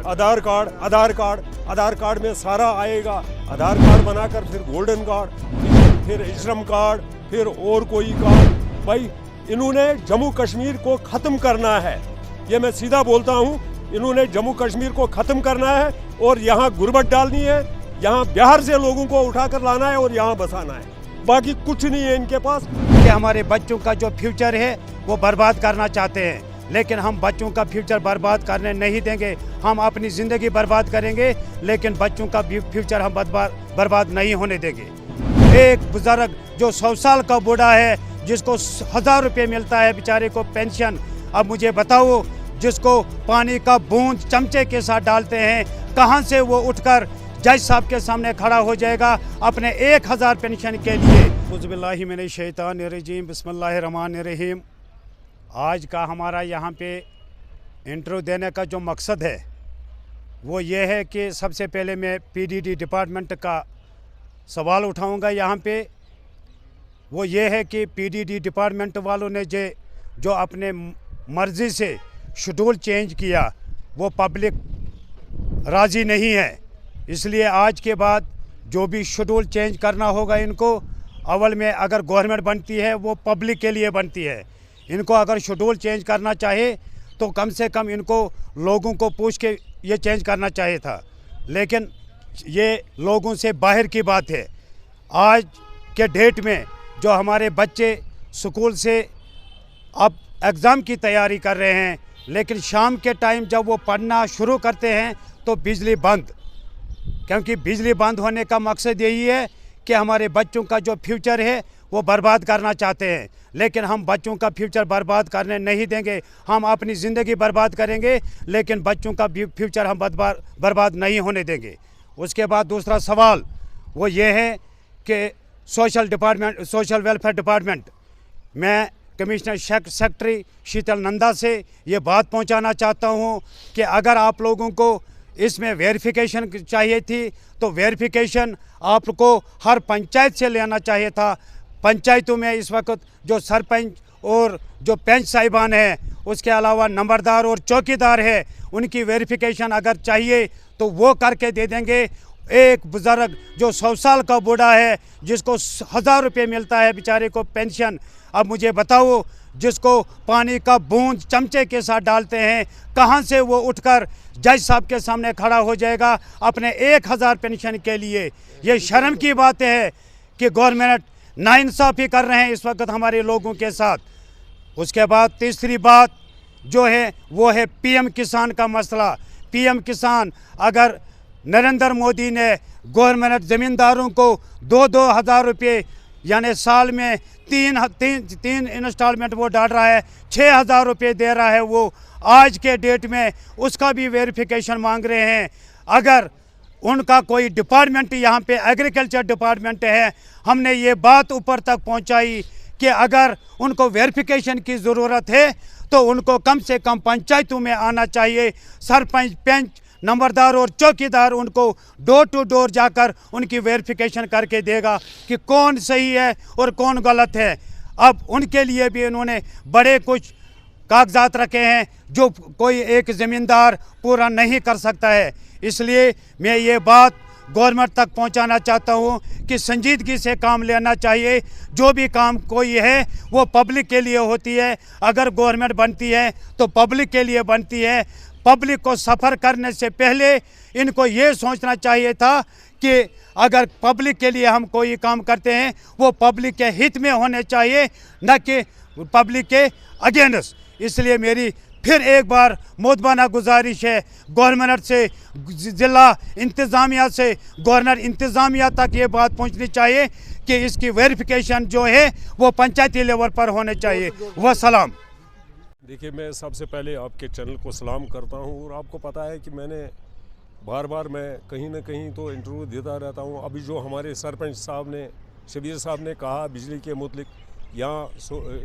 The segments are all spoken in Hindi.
आधार कार्ड में सारा आएगा। आधार कार्ड बनाकर फिर गोल्डन कार्ड, फिर श्रम कार्ड, फिर और कोई कार्ड। भाई इन्होंने जम्मू कश्मीर को ख़त्म करना है, ये मैं सीधा बोलता हूँ। इन्होंने जम्मू कश्मीर को ख़त्म करना है और यहाँ गुर्बत डालनी है, यहाँ बिहार से लोगों को उठाकर लाना है और यहाँ बसाना है। बाकी कुछ नहीं है इनके पास। कि हमारे बच्चों का जो फ्यूचर है वो बर्बाद करना चाहते हैं, लेकिन हम बच्चों का फ्यूचर बर्बाद करने नहीं देंगे। हम अपनी ज़िंदगी बर्बाद करेंगे, लेकिन बच्चों का फ्यूचर हम बर्बाद नहीं होने देंगे। एक बुजुर्ग जो 100 साल का बूढ़ा है, जिसको 1000 रुपये मिलता है बेचारे को पेंशन, अब मुझे बताओ, जिसको पानी का बूंद चमचे के साथ डालते हैं, कहाँ से वो उठकर जज साहब के सामने खड़ा हो जाएगा अपने 1000 पेंशन के लिए। औज़ुबिल्लाहि मिनश शैतानिर्रजीम, बिस्मिल्लाहिर्रहमानिर्रहीम। आज का हमारा यहाँ पे इंटरव्यू देने का जो मकसद है वो ये है कि सबसे पहले मैं पीडीडी डिपार्टमेंट का सवाल उठाऊंगा यहाँ पे। वो ये है कि पीडीडी डिपार्टमेंट वालों ने जो अपने मर्ज़ी से शेड्यूल चेंज किया, वो पब्लिक राज़ी नहीं है। इसलिए आज के बाद जो भी शेड्यूल चेंज करना होगा इनको, अव्वल में अगर गवर्नमेंट बनती है वो पब्लिक के लिए बनती है। इनको अगर शेड्यूल चेंज करना चाहे तो कम से कम इनको लोगों को पूछ के ये चेंज करना चाहिए था, लेकिन ये लोगों से बाहर की बात है। आज के डेट में जो हमारे बच्चे स्कूल से अब एग्ज़ाम की तैयारी कर रहे हैं, लेकिन शाम के टाइम जब वो पढ़ना शुरू करते हैं तो बिजली बंद, क्योंकि बिजली बंद होने का मकसद यही है कि हमारे बच्चों का जो फ्यूचर है वो बर्बाद करना चाहते हैं, लेकिन हम बच्चों का फ्यूचर बर्बाद करने नहीं देंगे। हम अपनी ज़िंदगी बर्बाद करेंगे, लेकिन बच्चों का फ्यूचर हम बर्बाद नहीं होने देंगे। उसके बाद दूसरा सवाल वो ये है कि सोशल वेलफेयर डिपार्टमेंट, मैं कमिश्नर सेक्रेटरी शीतल नंदा से ये बात पहुंचाना चाहता हूं कि अगर आप लोगों को इसमें वेरिफिकेशन चाहिए थी तो वेरिफिकेशन आपको हर पंचायत से लेना चाहिए था। पंचायतों में इस वक्त जो सरपंच और जो पंच साहिबान हैं, उसके अलावा नंबरदार और चौकीदार है, उनकी वेरिफिकेशन अगर चाहिए तो वो करके दे देंगे। एक बुजुर्ग जो 100 साल का बूढ़ा है, जिसको 1000 रुपये मिलता है बेचारे को पेंशन, अब मुझे बताओ, जिसको पानी का बूंद चमचे के साथ डालते हैं, कहाँ से वो उठकर जज साहब के सामने खड़ा हो जाएगा अपने 1000 पेंशन के लिए। ये शर्म की बात है कि गवर्नमेंट नाइंसाफ़ी कर रहे हैं इस वक्त हमारे लोगों के साथ। उसके बाद तीसरी बात जो है वो है पीएम किसान का मसला। पीएम किसान, अगर नरेंद्र मोदी ने गवर्नमेंट ज़मींदारों को 2-2 हज़ार रुपये यानी साल में तीन इंस्टॉलमेंट वो डाल रहा है, 6000 रुपये दे रहा है वो, आज के डेट में उसका भी वेरिफिकेशन मांग रहे हैं। अगर उनका कोई डिपार्टमेंट यहाँ पे एग्रीकल्चर डिपार्टमेंट है, हमने ये बात ऊपर तक पहुँचाई कि अगर उनको वेरिफिकेशन की ज़रूरत है तो उनको कम से कम पंचायतों में आना चाहिए। सरपंच, पंच, नंबरदार और चौकीदार उनको डोर टू डोर जाकर उनकी वेरिफिकेशन करके देगा कि कौन सही है और कौन गलत है। अब उनके लिए भी इन्होंने बड़े कुछ कागजात रखे हैं जो कोई एक ज़मींदार पूरा नहीं कर सकता है। इसलिए मैं ये बात गवर्नमेंट तक पहुंचाना चाहता हूं कि संजीदगी से काम लेना चाहिए। जो भी काम कोई है वो पब्लिक के लिए होती है। अगर गवर्नमेंट बनती है तो पब्लिक के लिए बनती है। पब्लिक को सफ़र करने से पहले इनको ये सोचना चाहिए था कि अगर पब्लिक के लिए हम कोई काम करते हैं वो पब्लिक के हित में होने चाहिए, न कि पब्लिक के अगेंस्ट। इसलिए मेरी फिर एक बार मोदबाना गुजारिश है गवर्नमेंट से, ज़िला इंतज़ामिया से गवर्नर इंतज़ामिया तक ये बात पहुंचनी चाहिए कि इसकी वेरिफिकेशन जो है वो पंचायती लेवल पर होने चाहिए। वसलाम। देखिए, मैं सबसे पहले आपके चैनल को सलाम करता हूं और आपको पता है कि मैंने बार बार मैं कहीं ना कहीं तो इंटरव्यू देता रहता हूं। अभी जो हमारे सरपंच साहब ने, शबीर साहब ने कहा बिजली के मुतलिक या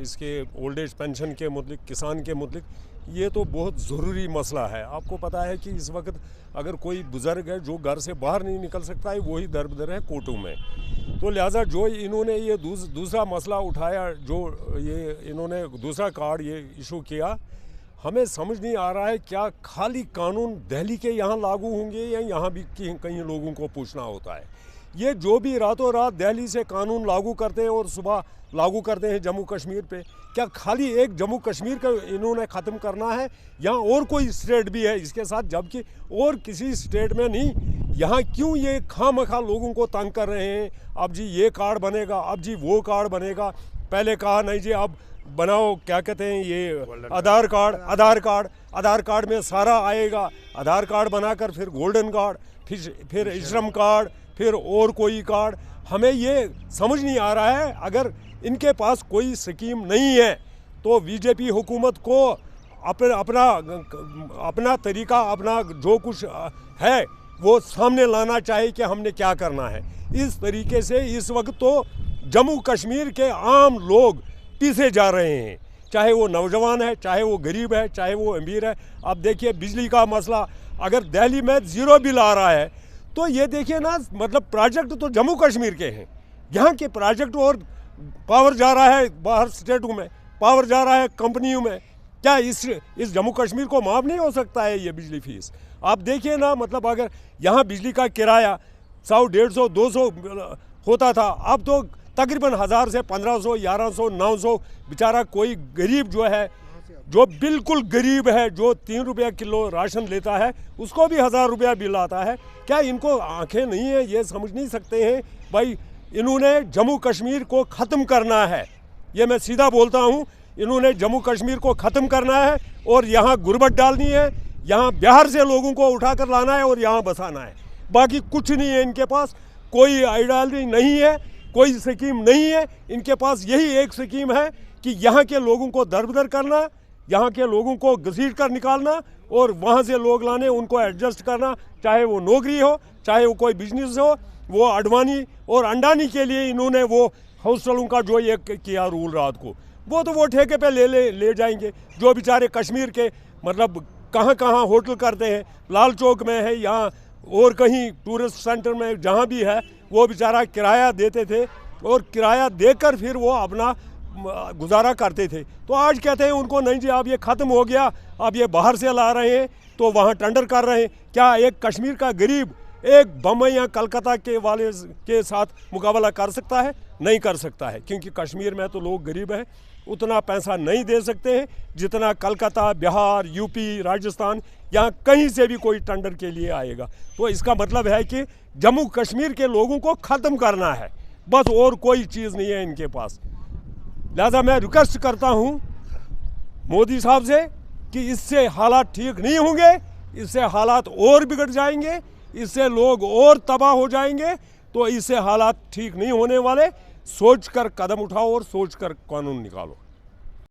इसके ओल्ड एज पेंशन के मुतलिक, किसान के मुतलिक, ये तो बहुत ज़रूरी मसला है। आपको पता है कि इस वक्त अगर कोई बुज़ुर्ग है जो घर से बाहर नहीं निकल सकता है, वही दर बदर है कोर्टों में। तो लिहाजा जो इन्होंने ये दूसरा मसला उठाया, जो ये इन्होंने दूसरा कार्ड ये इशू किया, हमें समझ नहीं आ रहा है क्या खाली कानून दिल्ली के यहाँ लागू होंगे या यहाँ भी कहीं लोगों को पूछना होता है। ये जो भी रातों रात दिल्ली से कानून लागू करते हैं और सुबह लागू करते हैं जम्मू कश्मीर पे, क्या खाली एक जम्मू कश्मीर का इन्होंने ख़त्म करना है? यहाँ और कोई स्टेट भी है इसके साथ, जबकि और किसी स्टेट में नहीं। यहाँ क्यों ये खामखा लोगों को तंग कर रहे हैं? अब जी ये कार्ड बनेगा, अब जी वो कार्ड बनेगा। पहले कहा नहीं जी अब बनाओ, क्या कहते हैं ये आधार कार्ड में सारा आएगा। आधार कार्ड बनाकर फिर गोल्डन कार्ड, फिर श्रम कार्ड, फिर और कोई कार्ड। हमें ये समझ नहीं आ रहा है। अगर इनके पास कोई स्कीम नहीं है तो बीजेपी हुकूमत को अपना तरीका, अपना जो कुछ है वो सामने लाना चाहिए कि हमने क्या करना है। इस तरीके से इस वक्त तो जम्मू कश्मीर के आम लोग पीछे जा रहे हैं, चाहे वो नौजवान है, चाहे वो गरीब है, चाहे वो अमीर है। अब देखिए बिजली का मसला, अगर दिल्ली में 0 बिल आ रहा है तो ये देखिए ना, मतलब प्रोजेक्ट तो जम्मू कश्मीर के हैं, यहाँ के प्रोजेक्ट और पावर जा रहा है बाहर स्टेटों में, पावर जा रहा है कंपनियों में। क्या इस जम्मू कश्मीर को माफ़ नहीं हो सकता है ये बिजली फीस? आप देखिए ना, मतलब अगर यहाँ बिजली का किराया 100, 150, 200 होता था, अब तो तकरीबन 1000 से 1500, 1100, 900। बेचारा कोई गरीब जो है, जो बिल्कुल गरीब है, जो 3 रुपया किलो राशन लेता है, उसको भी 1000 रुपया बिल आता है। क्या इनको आंखें नहीं है? ये समझ नहीं सकते हैं भाई इन्होंने जम्मू कश्मीर को ख़त्म करना है। ये मैं सीधा बोलता हूँ, इन्होंने जम्मू कश्मीर को ख़त्म करना है और यहाँ गुर्बत डालनी है, यहाँ बिहार से लोगों को उठाकर लाना है और यहाँ बसाना है। बाकी कुछ नहीं है इनके पास, कोई आइडियालॉजी नहीं है, कोई स्कीम नहीं है। इनके पास यही एक स्कीम है कि यहाँ के लोगों को दरबदर करना, यहाँ के लोगों को घसीट कर निकालना और वहाँ से लोग लाने, उनको एडजस्ट करना, चाहे वो नौकरी हो, चाहे वो कोई बिजनेस हो। वो अडवाणी और अंडानी के लिए इन्होंने वो हॉस्टलों का जो ये किया रूल रात को, वो तो वो ठेके पे ले जाएंगे। जो बेचारे कश्मीर के मतलब कहाँ कहाँ होटल करते हैं, लाल चौक में है, यहाँ और कहीं टूरिस्ट सेंटर में जहाँ भी है, वो बेचारा किराया देते थे और किराया देकर फिर वो अपना गुजारा करते थे। तो आज कहते हैं उनको नहीं जी अब ये ख़त्म हो गया, अब ये बाहर से ला रहे हैं तो वहाँ टेंडर कर रहे हैं। क्या एक कश्मीर का गरीब एक बम्बई या कलकत्ता के वाले के साथ मुकाबला कर सकता है? नहीं कर सकता है, क्योंकि कश्मीर में तो लोग गरीब हैं, उतना पैसा नहीं दे सकते हैं जितना कलकत्ता, बिहार, यूपी, राजस्थान, यहाँ कहीं से भी कोई टेंडर के लिए आएगा। तो इसका मतलब है कि जम्मू कश्मीर के लोगों को ख़त्म करना है, बस, और कोई चीज़ नहीं है इनके पास। लिहाजा मैं रिक्वेस्ट करता हूँ मोदी साहब से कि इससे हालात ठीक नहीं होंगे, इससे हालात और बिगड़ जाएंगे, इससे लोग और तबाह हो जाएंगे। तो इससे हालात ठीक नहीं होने वाले। सोचकर कदम उठाओ और सोचकर कानून निकालो।